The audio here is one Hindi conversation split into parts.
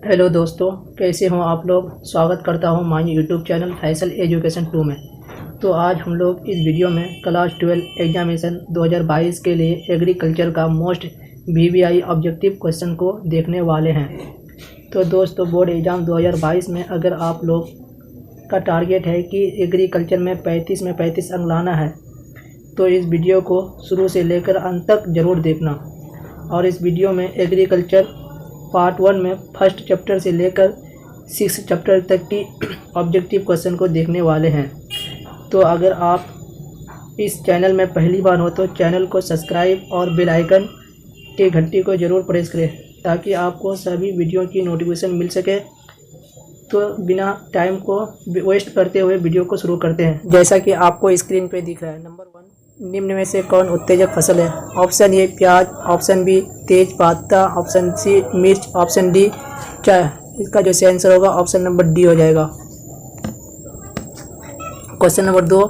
हेलो दोस्तों, कैसे हो आप लोग। स्वागत करता हूं my YouTube channel Faisal education 2 में। तो आज हम लोग इस वीडियो में क्लास 12 एग्जामिनेशन 2022 के लिए एग्रीकल्चर का मोस्ट वीवीआई ऑब्जेक्टिव क्वेश्चन को देखने वाले हैं। तो दोस्तों, बोर्ड एग्ज़ाम 2022 में अगर आप लोग का टारगेट है कि एग्रीकल्चर में 35 में 35 अंक लाना है, तो इस वीडियो को शुरू से लेकर अंत तक ज़रूर देखना। और इस वीडियो में एग्रीकल्चर पार्ट 1 में फर्स्ट चैप्टर से लेकर 6 चैप्टर तक की ऑब्जेक्टिव क्वेश्चन को देखने वाले हैं। तो अगर आप इस चैनल में पहली बार हो तो चैनल को सब्सक्राइब और बेल आइकन की घंटी को ज़रूर प्रेस करें ताकि आपको सभी वीडियो की नोटिफिकेशन मिल सके। तो बिना टाइम को वेस्ट करते हुए वीडियो को शुरू करते हैं। जैसा कि आपको स्क्रीन पे दिख रहा है, नंबर 1, निम्न में से कौन उत्तेजक फसल है। ऑप्शन ए प्याज, ऑप्शन बी तेज पत्ता, ऑप्शन सी मिर्च, ऑप्शन डी चाय। इसका जो सही आंसर होगा ऑप्शन नंबर डी हो जाएगा। क्वेश्चन नंबर 2,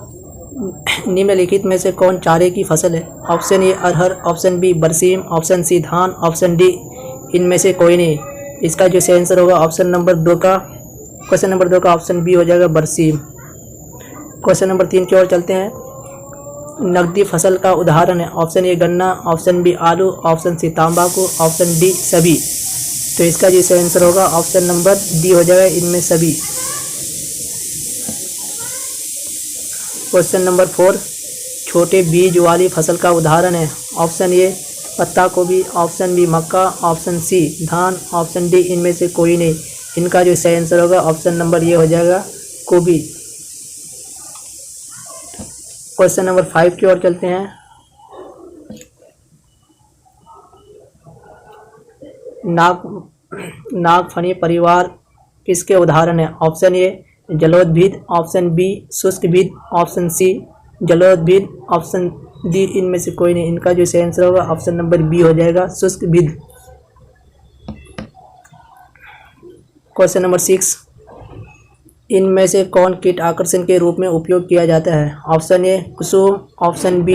निम्नलिखित में से कौन चारे की फसल है। ऑप्शन ए अरहर, ऑप्शन बी बरसीम, ऑप्शन सी धान, ऑप्शन डी इनमें से कोई नहीं। इसका जो सही आंसर होगा ऑप्शन नंबर 2 का, क्वेश्चन नंबर 2 का ऑप्शन बी हो जाएगा बरसीम। क्वेश्चन नंबर 3 की ओर चलते हैं। नकदी फसल का उदाहरण है। ऑप्शन ए गन्ना, ऑप्शन बी आलू, ऑप्शन सी तंबाकू, ऑप्शन डी सभी। तो इसका जो सही आंसर होगा ऑप्शन नंबर डी हो जाएगा, इनमें सभी। क्वेश्चन नंबर 4, छोटे बीज वाली फसल का उदाहरण है। ऑप्शन ए पत्ता गोभी, ऑप्शन बी मक्का, ऑप्शन सी धान, ऑप्शन डी इनमें से कोई नहीं। इनका जो सही आंसर होगा ऑप्शन नंबर ये हो जाएगा गोभी। क्वेश्चन नंबर 5 की ओर चलते हैं। नागफनी परिवार किसके उदाहरण है। ऑप्शन ए जलोद्भिद, ऑप्शन बी शुष्कभिद, ऑप्शन सी जलोद्भिद, ऑप्शन डी इनमें से कोई नहीं। इनका जो सही आंसर होगा ऑप्शन नंबर बी हो जाएगा शुष्कभिद। क्वेश्चन नंबर 6, इनमें से कौन कीट आकर्षण के रूप में उपयोग किया जाता है। ऑप्शन ए कुसुम, ऑप्शन बी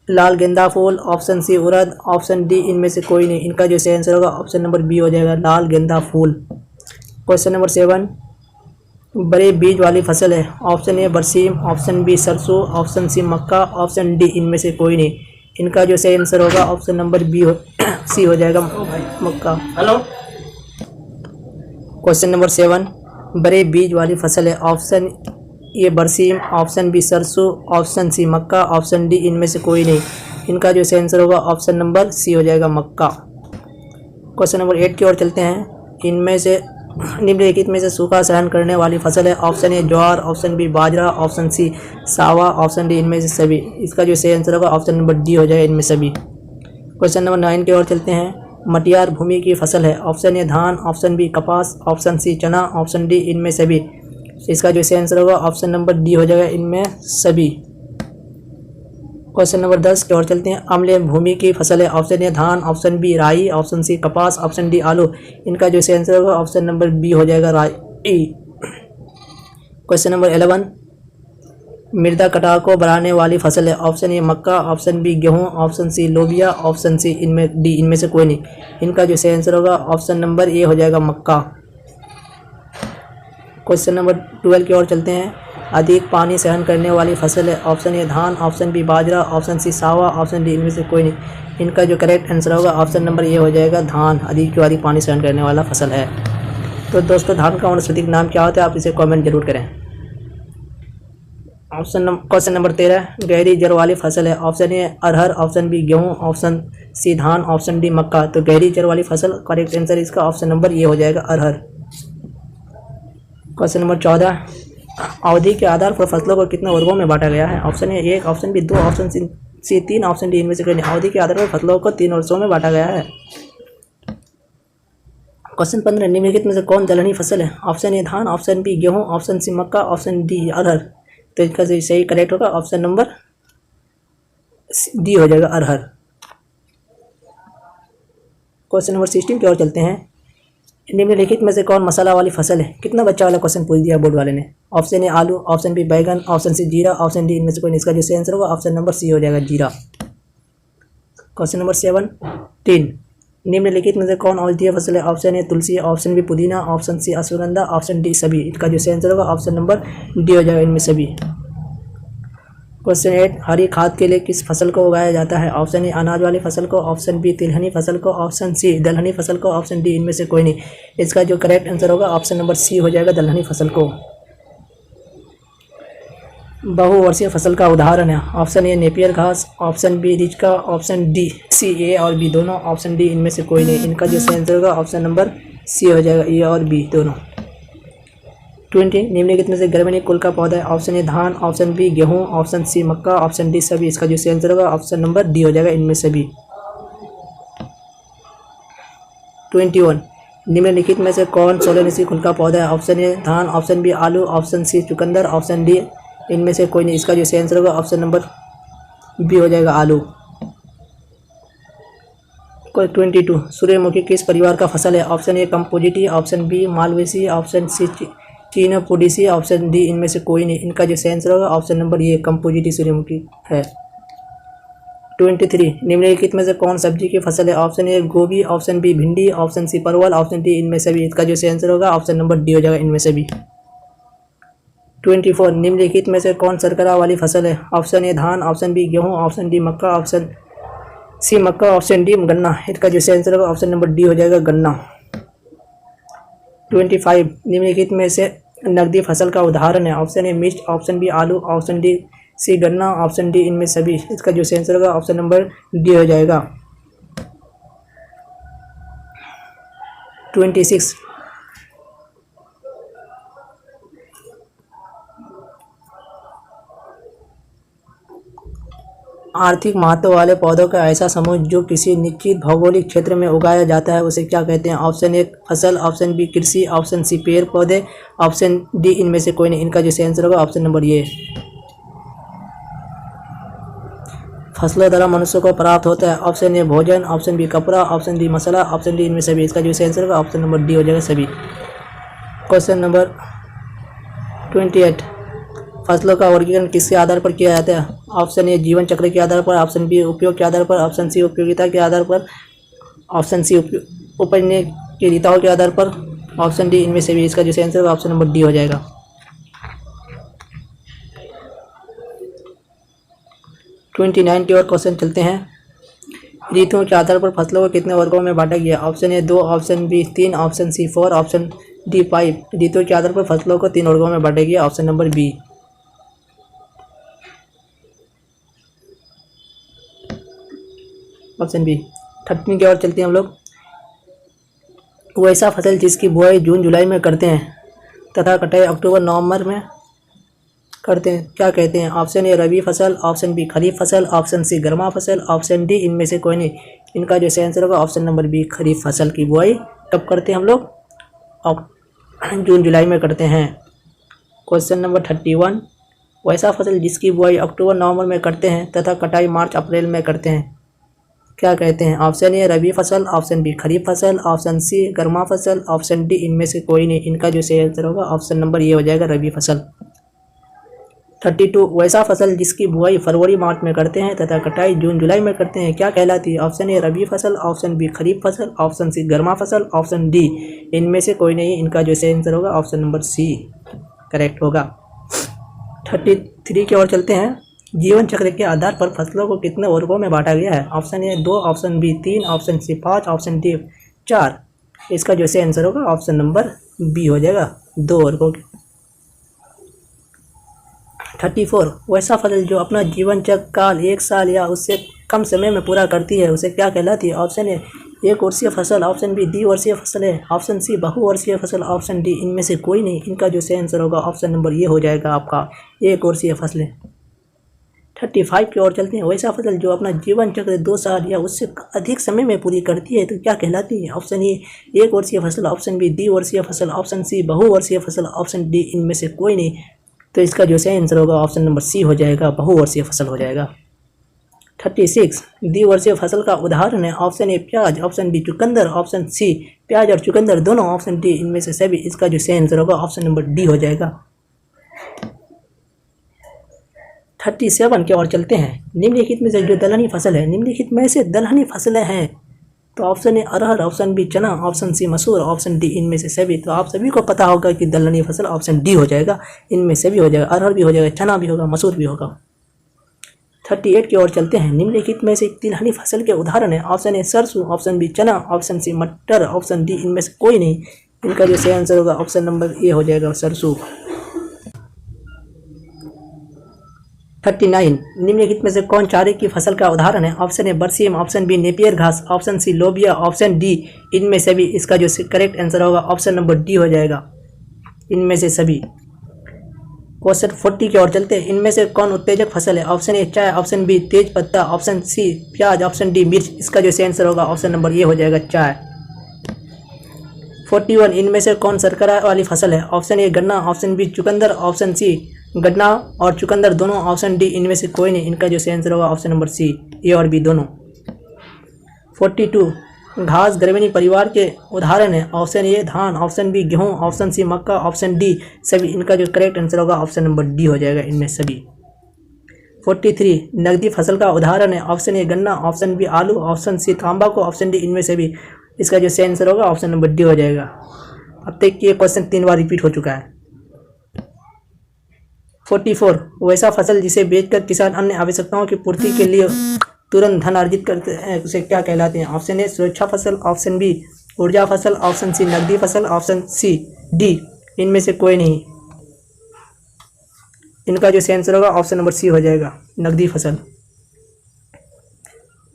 लाल गेंदा फूल, ऑप्शन सी उड़द, ऑप्शन डी इनमें से कोई नहीं। इनका जो सही आंसर होगा ऑप्शन नंबर बी हो जाएगा लाल गेंदा फूल। क्वेश्चन नंबर 7, बड़े बीज वाली फसल है। ऑप्शन ए बरसीम, ऑप्शन बी सरसों, ऑप्शन सी मक्का, ऑप्शन डी इनमें से कोई नहीं। इनका जो सही आंसर होगा ऑप्शन नंबर बी सी हो जाएगा मक्का। हेलो। क्वेश्चन नंबर 7, बड़े बीज वाली फसल है। ऑप्शन ए बरसीम, ऑप्शन बी सरसों, ऑप्शन सी मक्का, ऑप्शन डी इनमें से कोई नहीं। इनका जो सही आंसर होगा ऑप्शन नंबर सी हो जाएगा मक्का। क्वेश्चन नंबर 8 की ओर चलते हैं। इनमें से निम्नलिखित में से सूखा सहन करने वाली फसल है। ऑप्शन ए ज्वार, ऑप्शन बी बाजरा, ऑप्शन सी सावा, ऑप्शन डी इनमें से सभी। इसका जो सही आंसर होगा ऑप्शन नंबर डी हो जाएगा इनमें सभी। क्वेश्चन नंबर 9 की ओर चलते हैं। मटियार भूमि की फसल है। ऑप्शन ए धान, ऑप्शन बी कपास, ऑप्शन सी चना, ऑप्शन डी इनमें सभी। इसका जो सही आंसर होगा ऑप्शन नंबर डी हो जाएगा इनमें सभी। क्वेश्चन नंबर 10 की ओर चलते हैं। अम्लीय भूमि की फसल है। ऑप्शन ए धान, ऑप्शन बी राई, ऑप्शन सी कपास, ऑप्शन डी आलू। इनका जो सही आंसर होगा ऑप्शन नंबर बी हो जाएगा राई। क्वेश्चन नंबर 11, मृदा कटाव को बढ़ाने वाली फसल है। ऑप्शन ए मक्का, ऑप्शन बी गेहूं, ऑप्शन सी लोबिया, ऑप्शन सी इनमें से कोई नहीं। इनका जो सही आंसर होगा ऑप्शन नंबर ए हो जाएगा मक्का। क्वेश्चन नंबर 12 की ओर चलते हैं। अधिक पानी सहन करने वाली फसल है। ऑप्शन ए धान, ऑप्शन बी बाजरा, ऑप्शन सी सावा, ऑप्शन डी इनमें से कोई नहीं। इनका जो करेक्ट आंसर होगा ऑप्शन नंबर ए हो जाएगा धान अधिक पानी सहन करने वाला फसल है। तो दोस्तों, धान का वानस्पतिक नाम क्या होता है, आप इसे कमेंट जरूर करें। क्वेश्चन नंबर 13, गहरी जड़ वाली फसल है। ऑप्शन ए अरहर, ऑप्शन बी गेहूं, ऑप्शन सी धान, ऑप्शन डी मक्का। तो गहरी जड़ वाली फसल करेक्ट आंसर इसका ऑप्शन नंबर ए हो जाएगा अरहर। क्वेश्चन नंबर 14, अवधि के आधार पर फसलों को कितने वर्गों में बांटा गया है। Option A 1, option B 2, option C 3, option D इनमें से कोई नहीं। अवधि के आधार पर फसलों को 3 वर्षों में बांटा गया है। क्वेश्चन 15, निम्नलिखित में से कौन दलहनी फसल है। ऑप्शन ए धान, ऑप्शन बी गेहूं, ऑप्शन सी मक्का, ऑप्शन डी अरहर। तो इसका सही करेक्ट होगा ऑप्शन नंबर डी हो जाएगा अरहर। क्वेश्चन नंबर 16 की ओर चलते हैं। निम्नलिखित में से कौन मसाला वाली फसल है। कितना बच्चा वाला क्वेश्चन पूछ दिया बोर्ड वाले ने। ऑप्शन ए आलू, ऑप्शन बी बैगन, ऑप्शन सी जीरा, ऑप्शन डी इनमें से कोई नहीं। इसका जो सही आंसर होगा ऑप्शन नंबर सी हो जाएगा जीरा। क्वेश्चन नंबर 17, निम्नलिखित में से कौन औषधीय फसल है? ऑप्शन ए तुलसी, ऑप्शन बी पुदीना, ऑप्शन सी अश्वगंधा, ऑप्शन डी सभी। इसका जो सही आंसर होगा ऑप्शन नंबर डी हो जाएगा इनमें सभी। क्वेश्चन 8, हरी खाद के लिए किस फसल को उगाया जाता है? ऑप्शन ए अनाज वाली फसल को, ऑप्शन बी तिलहनी फसल को, ऑप्शन सी दलहनी फसल को, ऑप्शन डी इनमें से कोई नहीं। इसका जो करेक्ट आंसर होगा ऑप्शन नंबर सी हो जाएगा, दलहनी फसल को। बहुवर्षीय फसल का उदाहरण है। ऑप्शन ए नेपियर घास, ऑप्शन बी रिचका, ऑप्शन डी सी ए और बी दोनों, ऑप्शन डी इनमें से कोई नहीं। इनका जो सही आंसर होगा ऑप्शन नंबर सी हो जाएगा, ए और बी दोनों। 20, निम्नलिखित में से गर्भनी कुल का पौधा है? ऑप्शन ए धान, ऑप्शन बी गेहूं, ऑप्शन सी मक्का, ऑप्शन डी सभी। इसका जो सही आंसर होगा ऑप्शन नंबर डी हो जाएगा, इनमें सभी। 21, निम्नलिखित में से कौन सोलहनिशी कुल का पौधा है? ऑप्शन ए धान, ऑप्शन बी आलू, ऑप्शन सी चुकंदर, ऑप्शन डी इनमें से कोई नहीं। इसका जो सही आंसर होगा ऑप्शन नंबर बी हो जाएगा, आलू। 22, सूर्यमुखी किस परिवार का फसल है? Option A Compositae, option B Malvaceae, option C Chenopodiaceae, option D इनमें से कोई नहीं। इनका जो सही आंसर होगा ऑप्शन नंबर ये कंपोजिटी सूर्यमुखी है। 23, निम्नलिखित में से कौन सब्जी की फसल है? ऑप्शन ए गोभी, ऑप्शन बी भिंडी, ऑप्शन सी परवल, ऑप्शन डी इनमें से भी। इसका जो सही आंसर होगा ऑप्शन नंबर डी हो जाएगा, इनमें से भी। 24, निम्नलिखित में से कौन शर्करा वाली फसल है? ऑप्शन ए धान, ऑप्शन बी गेहूं, ऑप्शन डी मक्का, ऑप्शन सी मक्का, ऑप्शन डी गन्ना। इसका जो सही आंसर होगा ऑप्शन नंबर डी हो जाएगा, गन्ना। 25, निम्नलिखित में से नकदी फसल का उदाहरण है? ऑप्शन ए मिर्च, ऑप्शन बी आलू, ऑप्शन डी सी गन्ना, ऑप्शन डी इनमें सभी। इसका जो सही आंसर होगा ऑप्शन नंबर डी हो जाएगा। 26, आर्थिक महत्व वाले पौधों का ऐसा समूह जो किसी निश्चित भौगोलिक क्षेत्र में उगाया जाता है उसे क्या कहते हैं? ऑप्शन ए फसल, ऑप्शन बी कृषि, ऑप्शन सी पेड़ पौधे, ऑप्शन डी इनमें से कोई नहीं। इनका जो सही आंसर होगा ऑप्शन नंबर ये। फसलों द्वारा मनुष्य को प्राप्त होता है? ऑप्शन ए भोजन, ऑप्शन बी कपड़ा, ऑप्शन डी मसाला, ऑप्शन डी इनमें सभी। इसका जो सही आंसर होगा ऑप्शन नंबर डी हो जाएगा, सभी। क्वेश्चन नंबर 28, फसलों का वर्गीकरण किसके आधार पर किया जाता है? ऑप्शन ए जीवन चक्र के आधार पर, ऑप्शन बी उपयोग के आधार पर, ऑप्शन सी उपयोगिता के आधार पर, ऑप्शन सी उपजने की रीताओं के आधार पर, ऑप्शन डी इनमें से भी। इसका जो सही आंसर होगा ऑप्शन नंबर डी हो जाएगा। 29 की ओर क्वेश्चन चलते हैं। ऋतुओं के आधार पर फसलों को कितने वर्गों में बांटा गया? Option A 2, option B 3, option C 4, option D 5। ऋतुओं के आधार पर फसलों को 3 वर्गों में बांटा गया, option number B. Option B. 30 की ओर चलते हैं हम लोग। वैसा फसल जिसकी बुआई जून जुलाई में करते हैं तथा कटाई अक्टूबर नवंबर में करते हैं, क्या कहते हैं? ऑप्शन ए रबी फसल, ऑप्शन बी खरीफ फसल, ऑप्शन सी गर्मा फसल, ऑप्शन डी इनमें से कोई नहीं। इनका जो सही आंसर होगा ऑप्शन नंबर बी, खरीफ फसल की बुआई कब करते हैं हम लोग? जून जुलाई में करते हैं। क्वेश्चन नंबर 31, वैसा फसल जिसकी बुआई अक्टूबर नवंबर में करते हैं तथा कटाई मार्च अप्रैल में करते हैं, क्या कहते हैं? ऑप्शन ए रबी फसल, ऑप्शन बी खरीफ फसल, ऑप्शन सी गर्मा फसल, ऑप्शन डी इनमें से कोई नहीं। इनका जो सही आंसर होगा ऑप्शन नंबर ये हो जाएगा, रबी फसल। 32, वैसा फसल जिसकी बुआई फरवरी मार्च में करते हैं तथा कटाई जून जुलाई में करते हैं, क्या कहलाती है? ऑप्शन ए रबी फसल, ऑप्शन बी खरीफ फसल, ऑप्शन सी गर्मा फसल, ऑप्शन डी इनमें से कोई नहीं। इनका जो सही आंसर होगा ऑप्शन नंबर सी करेक्ट होगा। 33 की ओर चलते हैं। जीवन चक्र के आधार पर फसलों को कितने वर्गों में बांटा गया है? Option A 2, option B 3, option C 5, option D 4। इसका जो सही आंसर होगा ऑप्शन नंबर बी हो जाएगा, 2 वर्गों के। 34, वैसा फसल जो अपना जीवन चक्र काल 1 साल या उससे कम समय में पूरा करती है उसे क्या कहलाती है? ऑप्शन ए 1 वर्षीय फसल, ऑप्शन बी द्विवर्षीय फसल है, ऑप्शन सी बहुवर्षीय फसल, ऑप्शन डी इनमें से कोई नहीं। इनका जो सही आंसर होगा ऑप्शन नंबर ये हो जाएगा आपका, 1 वर्षीय फसलें। 35 की ओर चलते हैं। वैसा फसल जो अपना जीवन चक्र 2 साल या उससे अधिक समय में पूरी करती है तो क्या कहलाती है? ऑप्शन ए 1 वर्षीय फसल, ऑप्शन बी द्विवर्षीय फसल, ऑप्शन सी बहुवर्षीय फसल, ऑप्शन डी इनमें से कोई नहीं। तो इसका जो सही आंसर होगा ऑप्शन नंबर सी हो जाएगा, बहुवर्षीय फसल हो जाएगा। 36, द्विवर्षीय फसल का उदाहरण है? ऑप्शन ए प्याज, ऑप्शन बी चुकंदर, ऑप्शन सी प्याज और चुकंदर दोनों, ऑप्शन डी इनमें से सभी। इसका जो सही आंसर होगा ऑप्शन नंबर डी हो जाएगा। 37 की ओर चलते हैं। निम्नलिखित में से जो दलहनी फसल है, निम्नलिखित में से दलहनी फसलें हैं तो ऑप्शन ए अरहर, ऑप्शन बी चना, ऑप्शन सी मसूर, ऑप्शन डी इनमें से सभी। तो आप सभी को पता होगा कि दलहनी फसल ऑप्शन डी हो जाएगा, इनमें से भी हो जाएगा, अरहर भी हो जाएगा, चना भी होगा, मसूर भी होगा। 38 की ओर चलते हैं। निम्नलिखित में से तिलहनी फसल के उदाहरण है। ऑप्शन ए सरसों, ऑप्शन बी चना, ऑप्शन सी मटर, ऑप्शन डी इनमें से कोई नहीं। इनका जो सही आंसर होगा ऑप्शन नंबर ए हो जाएगा, सरसों। 39 निम्नलिखित में से कौन चारे की फसल का उदाहरण है। ऑप्शन ए बरसीम, ऑप्शन बी नेपियर घास, ऑप्शन सी लोबिया, ऑप्शन डी इनमें से भी। इसका जो करेक्ट आंसर होगा ऑप्शन नंबर डी हो जाएगा, इनमें से सभी। क्वेश्चन 40 की ओर चलते हैं। इनमें से कौन उत्तेजक फसल है। ऑप्शन ए चाय, ऑप्शन बी तेज पत्ता, ऑप्शन सी प्याज, ऑप्शन डी मिर्च। इसका जो सही आंसर होगा ऑप्शन नंबर ए हो जाएगा, चाय। 41 इनमें से कौन शर्करा वाली फसल है। ऑप्शन ए गन्ना, ऑप्शन बी चुकंदर, ऑप्शन सी गन्ना और चुकंदर दोनों, ऑप्शन डी इनमें से कोई नहीं। इनका जो सही आंसर होगा ऑप्शन नंबर सी, ए और बी दोनों। 42 घास ग्रामीणी परिवार के उदाहरण है। ऑप्शन ए धान, ऑप्शन बी गेहूं, ऑप्शन सी मक्का, ऑप्शन डी सभी। इनका जो करेक्ट आंसर होगा ऑप्शन नंबर डी हो जाएगा, इनमें सभी। 43 नकदी फसल का उदाहरण है। ऑप्शन ए गन्ना, ऑप्शन बी आलू, ऑप्शन सी तंबाकू, ऑप्शन डी इनमें से भी। इसका जो सही आंसर होगा ऑप्शन नंबर डी हो जाएगा। अब तक ये क्वेश्चन 3 बार रिपीट हो चुका है। 44 वैसा फसल जिसे बेचकर किसान अन्य आवश्यकताओं की पूर्ति के लिए तुरंत धन अर्जित करते हैं उसे क्या कहलाते हैं। ऑप्शन ए सुरक्षा फसल, ऑप्शन बी ऊर्जा फसल, ऑप्शन सी नकदी फसल, ऑप्शन सी डी इनमें से कोई नहीं। इनका जो सही आंसर होगा ऑप्शन नंबर सी हो जाएगा, नकदी फसल।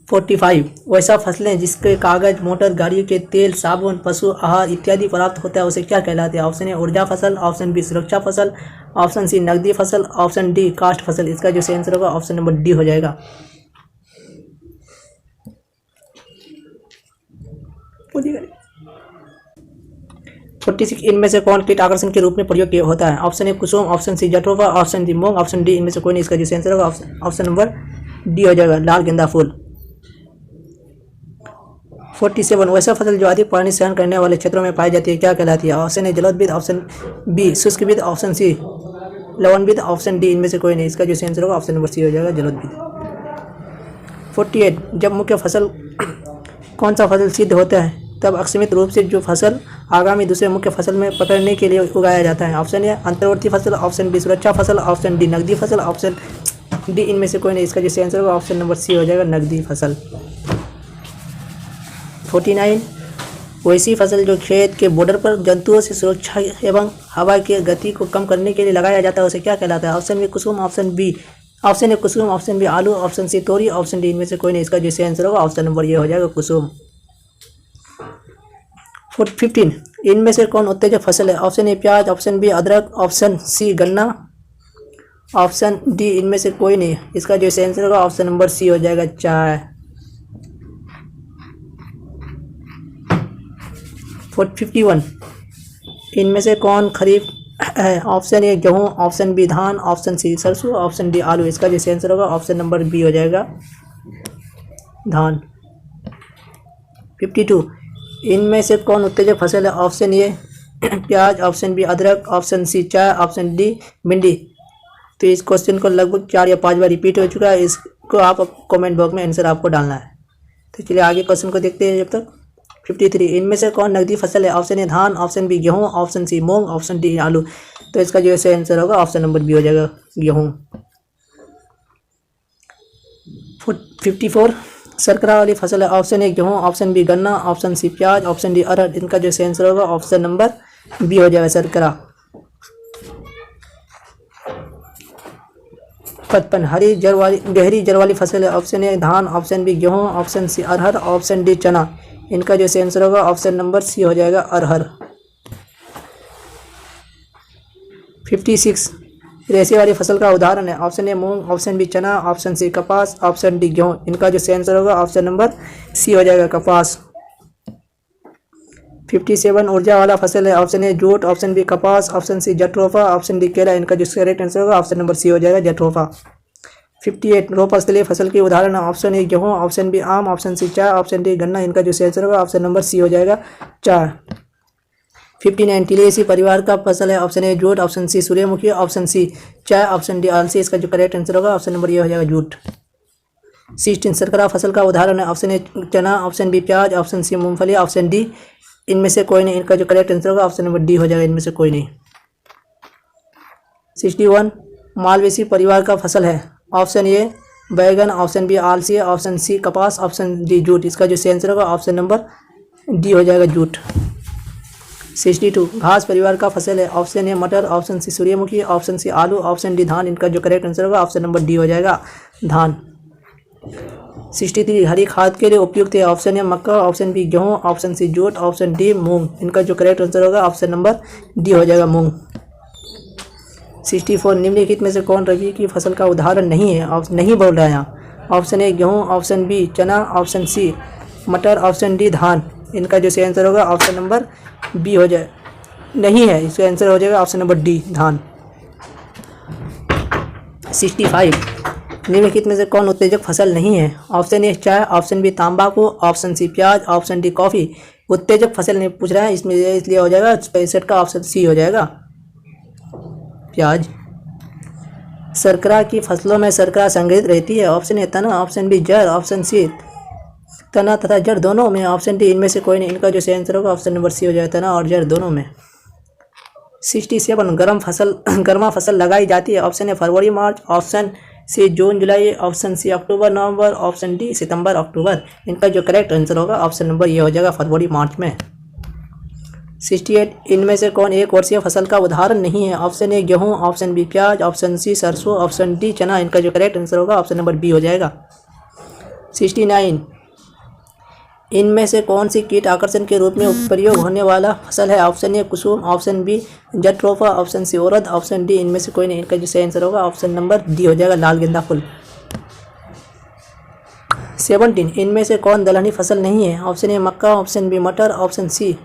45 वैसा फसलें जिसके कागज, मोटर गाड़ियों के तेल, साबुन, पशु आहार इत्यादि प्राप्त होता है उसे क्या कहलाते हैं। ऑप्शन ए ऊर्जा फसल, ऑप्शन बी सुरक्षा फसल, ऑप्शन सी नकदी फसल, ऑप्शन डी कास्ट फसल। इसका जो सही आंसर होगा ऑप्शन नंबर डी हो जाएगा। 46 इनमें से कौन कीट आकर्षण के रूप में प्रयोग किया होता है। ऑप्शन ए कुसुम, option C jatropha, option D मूंग, ऑप्शन डी इनमें से कोई नहीं। इसका जो सही आंसर होगा ऑप्शन नंबर डी हो जाएगा, लाल गेंदा फूल। 47 वैसा फसल जो अधिक पानी सहन करने वाले क्षेत्रों में पाई जाती है क्या कहलाती है। ऑप्शन ए जलोदविद, ऑप्शन बी शुष्कविद, ऑप्शन सी लवणविद, ऑप्शन डी इनमें से कोई नहीं। इसका जो सही आंसर होगा ऑप्शन नंबर सी हो जाएगा, जलोदविद। 48 जब मुख्य फसल कौन सा फसल सिद्ध होता है तब असीमित रूप से जो फसल आगामी दूसरे मुख्य फसल में पकड़ने के लिए उगाया जाता है। ऑप्शन ए अंतर्वर्ती फसल, ऑप्शन बी सुरक्षा फसल, ऑप्शन डी नकदी फसल, ऑप्शन डी इनमें से कोई नहीं। इसका जो सही आंसर होगा ऑप्शन नंबर सी हो जाएगा, नकदी फसल। 49 वैसी फसल जो खेत के बॉर्डर पर जंतुओं से सुरक्षा एवं हवा की गति को कम करने के लिए लगाया जाता है उसे क्या कहलाता है। ऑप्शन बी कुसुम, ऑप्शन ए कुसुम, ऑप्शन बी आलू, ऑप्शन सी तोरी, ऑप्शन डी इनमें से कोई नहीं। इसका जो सही आंसर होगा ऑप्शन नंबर ये हो जाएगा, कुसुम। 15 इनमें से कौन उत्तेजक फसल है। ऑप्शन ए प्याज, ऑप्शन बी अदरक, ऑप्शन सी गन्ना, ऑप्शन डी इनमें से कोई नहीं। इसका जो सही आंसर होगा ऑप्शन नंबर सी हो जाएगा, चाय। 51 इनमें से कौन खरीफ है। ऑप्शन ए गेहूँ, ऑप्शन बी धान, ऑप्शन सी सरसों, ऑप्शन डी आलू। इसका जो सही आंसर होगा ऑप्शन नंबर बी हो जाएगा, धान। 52 इनमें से कौन उत्तेजक फसल है। ऑप्शन ए प्याज, ऑप्शन बी अदरक, ऑप्शन सी चाय, ऑप्शन डी भिंडी। तो इस क्वेश्चन को लगभग 4 या 5 बार रिपीट हो चुका है। इसको आप कमेंट बॉक्स में आंसर आपको डालना है। तो चलिए आगे क्वेश्चन को देखते हैं जब तक। 53 इनमें से कौन नकदी फसल है। ऑप्शन ए धान, ऑप्शन बी गेहूँ, ऑप्शन सी मूंग, ऑप्शन डी आलू। तो इसका जो सही आंसर होगा ऑप्शन नंबर बी हो जाएगा, गेहूँ। 54 शर्करा वाली फसल है। ऑप्शन ए गेहूँ, ऑप्शन बी गन्ना, ऑप्शन सी प्याज, ऑप्शन डी अरहर। इनका जो सही आंसर होगा ऑप्शन नंबर बी हो जाएगा, शर्करा। 55 हरी जड़ वाली गहरी जड़ वाली फसल है। ऑप्शन ए धान, ऑप्शन बी गेहूँ, ऑप्शन सी अरहर, ऑप्शन डी चना। इनका जो सही आंसर होगा ऑप्शन नंबर सी हो जाएगा, अरहर। 56 रेशे वाली फसल का उदाहरण है। ऑप्शन ए मूंग, ऑप्शन बी चना, ऑप्शन सी कपास, ऑप्शन डी गेहूँ। इनका जो सही आंसर होगा ऑप्शन नंबर सी हो जाएगा, कपास। 57 ऊर्जा वाला फसल है। Option A jute, option B कपास, option C jatropha, option D केला। इनका जो करेक्ट आंसर होगा ऑप्शन नंबर सी हो जाएगा, जट्रोफा। 58 बहुफसलीय फसल के उदाहरण है। ऑप्शन ए गेहूँ, ऑप्शन बी आम, ऑप्शन सी चाय, ऑप्शन डी गन्ना। इनका जो सही आंसर होगा ऑप्शन नंबर सी हो जाएगा, चाय। 59 तिलेसी परिवार का फसल है। Option A jute, option C सूर्यमुखी, ऑप्शन सी चाय, ऑप्शन डी अलसी। इसका जो करेक्ट आंसर होगा ऑप्शन नंबर ये हो जाएगा, जूट। 16 शर्करा फसल का उदाहरण है। ऑप्शन ए चना, ऑप्शन बी प्याज, ऑप्शन सी मूंगफली, ऑप्शन डी इनमें से कोई नहीं। इनका जो करेक्ट आंसर होगा ऑप्शन नंबर डी हो जाएगा, इनमें से कोई नहीं। 61 मालवेसी परिवार का फसल है। ऑप्शन ए बैगन, ऑप्शन बी आलसी, ऑप्शन सी कपास, ऑप्शन डी जूट। इसका जो सही आंसर होगा ऑप्शन नंबर डी हो जाएगा, जूट। 62 घास परिवार का फसल है। ऑप्शन ए मटर, ऑप्शन सी सूर्यमुखी, ऑप्शन सी आलू, ऑप्शन डी धान। इनका जो करेक्ट आंसर होगा ऑप्शन नंबर डी हो जाएगा, धान। 63 हरी खाद के लिए उपयुक्त है। ऑप्शन ए मक्का, ऑप्शन बी गेहूँ, option C jute, option D मूंग। इनका जो करेक्ट आंसर होगा ऑप्शन नंबर डी हो जाएगा, मूंग। 64 निम्नलिखित में से कौन रबी की फसल का उदाहरण नहीं है? नहीं बोल रहा है यहाँ। ऑप्शन ए गेहूँ, ऑप्शन बी चना, ऑप्शन सी मटर, ऑप्शन डी धान। इनका जो सही आंसर होगा ऑप्शन नंबर बी हो जाए, नहीं है, इसका आंसर हो जाएगा ऑप्शन नंबर डी, धान। 65 निम्नलिखित में से कौन उत्तेजक फसल नहीं है? ऑप्शन ए चाय, ऑप्शन बी तंबाकू, ऑप्शन सी प्याज, ऑप्शन डी कॉफ़ी। उत्तेजक फसल नहीं पूछ रहा है इसमें, इसलिए हो जाएगा 65 का ऑप्शन सी हो जाएगा, प्याज। शर्करा की फसलों में शर्करा संग्रहित रहती है। ऑप्शन ए तना, ऑप्शन बी जड़, ऑप्शन सी तना तथा जड़ दोनों में, ऑप्शन डी इनमें से कोई नहीं। इनका जो सही आंसर होगा ऑप्शन नंबर सी हो जाएगा, तना और जड़ दोनों में। 67 गर्मा फसल लगाई जाती है। ऑप्शन ए फरवरी मार्च, ऑप्शन सी जून जुलाई, ऑप्शन सी अक्टूबर नवंबर, ऑप्शन डी सितंबर अक्टूबर। इनका जो करेक्ट आंसर होगा ऑप्शन नंबर ये हो जाएगा, फरवरी मार्च में। 68 इनमें से कौन एक वर्षीय फसल का उदाहरण नहीं है? ऑप्शन ए गेहूँ, ऑप्शन बी प्याज, ऑप्शन सी सरसों, ऑप्शन डी चना। इनका जो करेक्ट आंसर होगा ऑप्शन नंबर बी हो जाएगा। 69 इनमें से कौन सी कीट आकर्षण के रूप में प्रयोग होने वाला फसल है? ऑप्शन ए कुसुम, option B jatropha, option C उड़द, ऑप्शन डी इनमें से कोई नहीं। इनका जो सही आंसर होगा ऑप्शन नंबर डी हो जाएगा, लाल गेंदा फूल। 17 इनमें से कौन दलहनी फसल नहीं है? ऑप्शन ए मक्का, ऑप्शन बी मटर, ऑप्शन सी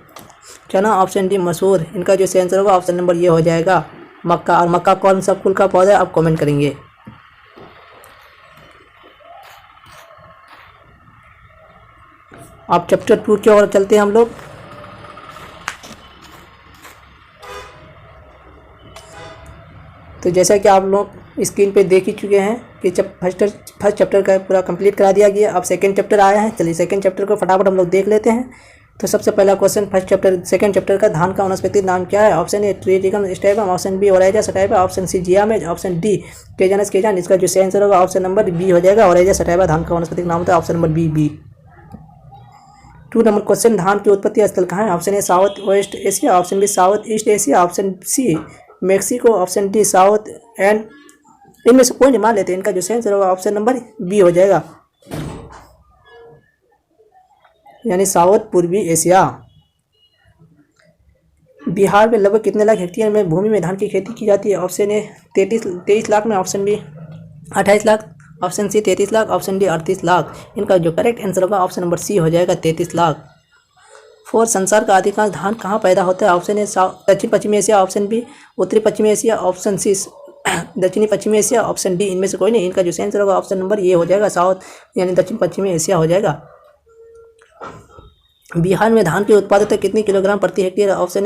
चना, ऑप्शन डी मसूर। इनका जो सही आंसर होगा ऑप्शन नंबर ये हो जाएगा, मक्का। और मक्का कौन सा फूल का पौधा है आप कमेंट करेंगे। आप चैप्टर 2 की ओर चलते हैं हम लोग। तो जैसा कि आप लोग स्क्रीन पे देख ही चुके हैं कि फर्स्ट चैप्टर का पूरा कंप्लीट करा दिया गया। अब सेकंड चैप्टर आया है, चलिए सेकंड चैप्टर को फटाफट हम लोग देख लेते हैं। तो सबसे पहला क्वेश्चन सेकंड चैप्टर का, धान का वनस्पति नाम क्या है? ऑप्शन ए ट्रिटिकम स्टेबम, option B Oryza sativa, option C Zea mays, option D टेजानस केजान। इसका जो सही आंसर होगा ऑप्शन नंबर बी हो जाएगा, ओराइजा सटाइवा धान का वनस्पति नाम होता है, option number B. 2 number question, धान की उत्पत्ति स्थल कहाँ है? Option A south west Asia, option B south east Asia, option C Mexico, option D south and इनमें से कोई नहीं मान लेते। इनका जो सही आंसर होगा ऑप्शन नंबर बी हो जाएगा, यानी साउथ पूर्वी एशिया। बिहार में लगभग कितने लाख हेक्टेयर में भूमि में धान की खेती की जाती है? ऑप्शन ए 23 लाख में, option B 28 lakh, option C 33 lakh, option D 38 lakh. इनका जो करेक्ट आंसर होगा ऑप्शन नंबर सी हो जाएगा, 33 लाख। 4 संसार का अधिकांश धान कहाँ पैदा होता है? ऑप्शन ए दक्षिण पश्चिमी एशिया, ऑप्शन बी उत्तरी पश्चिमी एशिया, ऑप्शन सी दक्षिणी पश्चिमी एशिया, ऑप्शन डी इनमें से कोई नहीं। इनका जो सही आंसर होगा ऑप्शन नंबर ये हो जाएगा, साउथ यानी दक्षिण पश्चिमी एशिया हो जाएगा। बिहार में धान की उत्पादकता कितनी किलोग्राम प्रति hectare? Option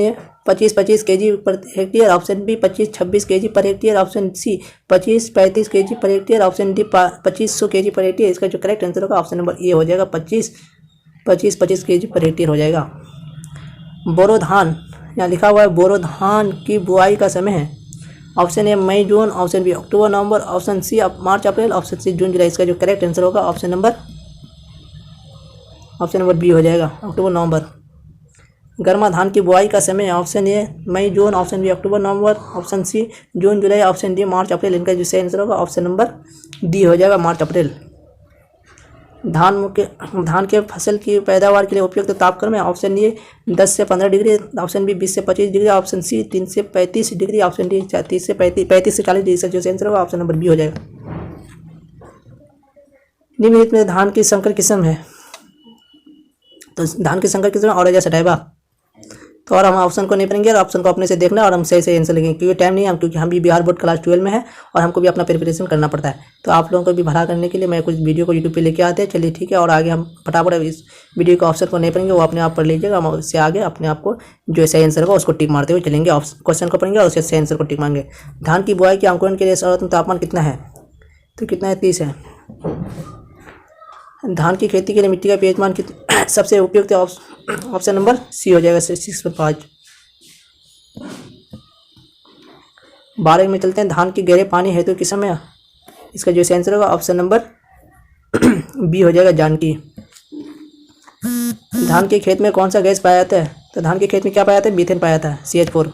A 25 KG per hectare, option B 25-26 KG per hectare, option C 25-35 KG per hectare, option D 2500 KG per hectare. इसका जो करेक्ट आंसर होगा ऑप्शन नंबर ए हो जाएगा, 25 केजी पर हेक्टेयर हो जाएगा। बोरो धान, यहाँ लिखा हुआ है बोरो धान की बुआई का समय है। ऑप्शन ए मई जून, ऑप्शन बी अक्टूबर नवंबर, ऑप्शन सी मार्च अप्रैल, ऑप्शन सी जून जुलाई। इसका जो करेक्ट आंसर होगा ऑप्शन नंबर बी हो जाएगा, अक्टूबर नवंबर। गर्मा धान की बुआई का समय, ऑप्शन ए मई जून, ऑप्शन बी अक्टूबर नवंबर, ऑप्शन सी जून जुलाई, ऑप्शन डी मार्च अप्रैल। इनका जो सही आंसर होगा ऑप्शन नंबर डी हो जाएगा, मार्च अप्रैल। धान के फसल की पैदावार के लिए उपयुक्त तापक्रम है। ऑप्शन ए 10 से 15 डिग्री, ऑप्शन बी 20 से 25 डिग्री, ऑप्शन सी 3 से 35 डिग्री, ऑप्शन डी 35 से 40 डिग्री। जो सही आंसर होगा ऑप्शन नंबर बी हो जाएगा। निम्नलिखित में धान की संकर किस्म है, तो धान की संकर किस्म ओराइजा सटाइवा। तो और हम ऑप्शन को नहीं पढ़ेंगे और ऑप्शन को अपने से देखना और हम सही आंसर लिखेंगे, क्योंकि टाइम नहीं है, क्योंकि हम भी बिहार बोर्ड क्लास 12 में है और हमको भी अपना प्रिपरेशन करना पड़ता है। तो आप लोगों को भी भला करने के लिए मैं कुछ वीडियो को यूट्यूब पे लेके आते हैं। चलिए ठीक है, और आगे हम फटाफट इस वीडियो के ऑप्शन को नहीं पढ़ेंगे, वो अपने आप पढ़ लीजिएगा। हम उससे आगे अपने आप को जो सही आंसर होगा उसको टिक मारते हुए चलेंगे। क्वेश्चन को पढ़ेंगे और उससे सही आंसर को टिक मारेंगे। धान की बुआई के अंकुरण के लिए सर्वोत्तम तापमान कितना है? तो कितना है 30 है। धान की खेती के लिए मिट्टी का पीएच मान सबसे उपयुक्त ऑप्शन नंबर सी हो जाएगा 6/5। 12 में चलते हैं। धान की गहरे पानी है तो किस समय, इसका जो आंसर होगा ऑप्शन नंबर बी हो जाएगा जानकी। धान के खेत में कौन सा गैस पाया जाता है, तो धान के खेत में क्या पाया जाता है, मीथेन पाया जाता है CH4।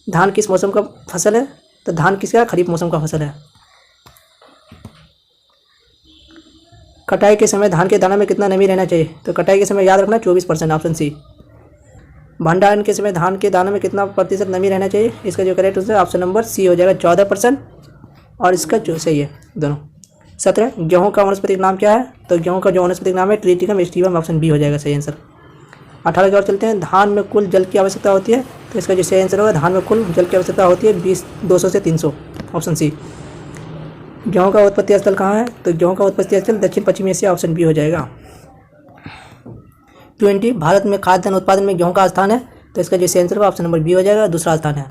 धान किस मौसम का फसल है, तो धान किसका खरीफ मौसम का फसल है। कटाई के समय धान के दाना में कितना नमी रहना चाहिए, तो कटाई के समय याद रखना 24%, ऑप्शन सी। भंडारण के समय धान के दाने में कितना प्रतिशत नमी रहना चाहिए, इसका जो करेक्ट आंसर है ऑप्शन नंबर सी हो जाएगा 14%, और इसका जो सही है दोनों। 17 गेहूं का वानस्पतिक नाम क्या है, तो गेहूं का जो वानस्पतिक नाम है ट्रिटिकम स्टीवम, ऑप्शन बी हो जाएगा सही आंसर। 18 की ओर चलते हैं। धान में कुल जल की आवश्यकता होती है, तो इसका जो सही आंसर होगा धान में कुल जल की आवश्यकता होती है 200 से 300, ऑप्शन सी। गेहूं का उत्पत्ति स्थल कहाँ है, तो गेहूं का उत्पत्ति स्थल दक्षिण पश्चिमी एशिया, ऑप्शन बी हो जाएगा। 20 भारत में खाद्यान्न उत्पादन में गेहूं का स्थान है, तो इसका जो सही आंसर होगा ऑप्शन नंबर बी हो जाएगा, दूसरा स्थान है।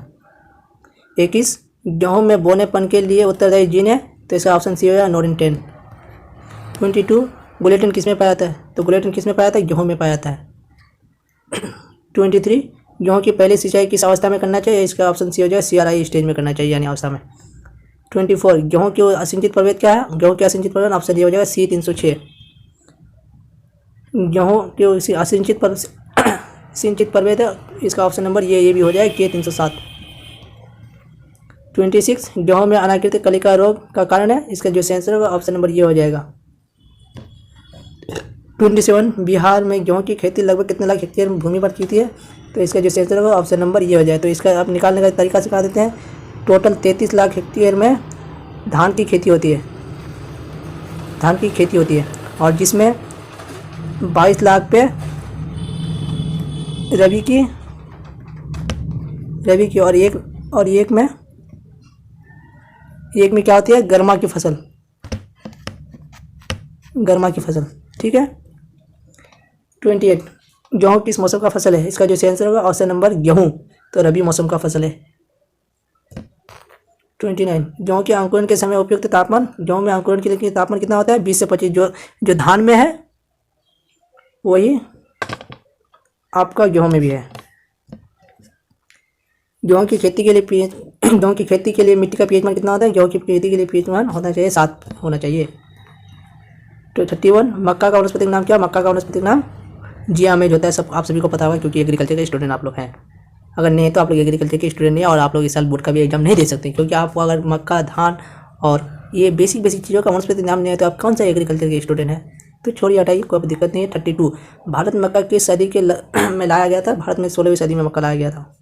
21 गेहूं में बोनेपन के लिए उत्तरदायी जीन है, तो इसका ऑप्शन सी हो जाएगा नोरिन 10। 22 ग्लूटेन किस में पाया जाता है, तो ग्लूटेन किस में पाया जाता है, गेहूं में पाया जाता है। 23 गेहूं की पहली सिंचाई किस अवस्था में करना चाहिए, इसका ऑप्शन सी हो जाएगा CRI स्टेज में करना चाहिए, यानी अवस्था में। 24 गेहूं की असिंचित प्रभेद क्या है, गेहूं की असिंचित प्रभेद ऑप्शन डी हो जाएगा C306। गेहूं की सिंचित प्रभेद है, इसका ऑप्शन नंबर ये भी हो जाएगा K307। 26 गेहूं में अनाकृत कलिका रोग का कारण है, इसका जो आंसर होगा ऑप्शन नंबर ये हो जाएगा। 27 बिहार में गेहूं की खेती लगभग कितने लाख हेक्टेयर भूमि पर की है, तो इसका जो आंसर होगा ऑप्शन नंबर ये हो जाए। तो इसका आप निकालने का तरीका सिखा देते हैं। टोटल 33 लाख हेक्टेयर में धान की खेती होती है, और जिसमें 22 लाख पे रबी की और एक में क्या होती है, गर्मा की फसल, ठीक है। 28 गेहूँ किस मौसम का फसल है, इसका जो आंसर होगा ऑप्शन नंबर गेहूँ, तो रबी मौसम का फसल है। 29 गेहूँ के अंकुरण के समय उपयुक्त तापमान, गेहूँ में अंकुरण के लिए तापमान कितना होता है, 20 से 25, जो धान में है वही आपका गेहूँ में भी है। गेहूँ की खेती के लिए मिट्टी का पीएच मान कितना होता है, गेहूँ की खेती के लिए पीएच मान होना चाहिए 7 होना चाहिए। तो 31 मक्का का वानस्पतिक नाम क्या, मक्का का वानस्पतिक नाम जियामेज होता है। सब आप सभी को पता होगा, क्योंकि एग्रीकल्चर के स्टूडेंट आप लोग हैं। अगर नहीं है तो आप लोग एग्रीकल्चर के स्टूडेंट नहीं है, और आप लोग इस साल बोर्ड का भी एग्जाम नहीं दे सकते, क्योंकि आपको अगर मक्का, धान और ये बेसिक चीज़ों का वानस्पतिक नाम नहीं है तो आप कौन सा एग्रीकल्चर के स्टूडेंट हैं। तो छोड़िए, हटाइए, कोई दिक्कत नहीं है। 32 भारत में मक्का किस सदी के में लाया गया था, भारत में 16वीं सदी में मक्का लाया गया था।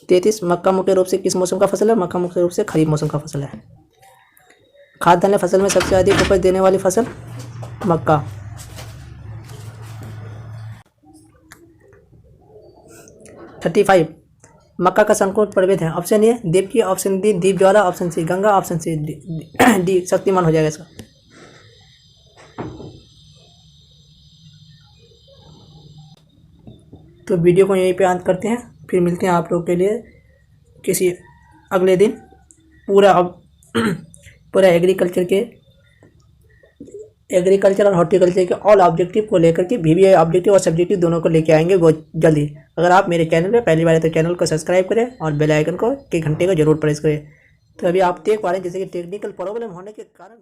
33 मक्का मुख्य रूप से किस मौसम का फसल है, मक्का मुख्य रूप से खरीफ मौसम का फसल है। खाद्यान्न फसल में सबसे अधिक उपज देने वाली फसल मक्का। 35 मक्का का संपूर्ण प्रभेद है, option A Devki, option D Deep Jwala, option C Ganga, option C D Shaktiman हो जाएगा इसका। तो वीडियो को यहीं पे अंत करते हैं, फिर मिलते हैं आप लोगों के लिए किसी अगले दिन पूरा एग्रीकल्चर और हॉर्टिकल्चर के ऑल ऑब्जेक्टिव को लेकर के VBI ऑब्जेक्टिव और सब्जेक्टिव दोनों को लेके आएंगे बहुत जल्दी। अगर आप मेरे चैनल पे पहली बार है तो चैनल को सब्सक्राइब करें और बेल आइकन के घंटे को जरूर प्रेस करें। तो अभी आप देख पा रहे हैं जैसे कि टेक्निकल प्रॉब्लम होने के कारण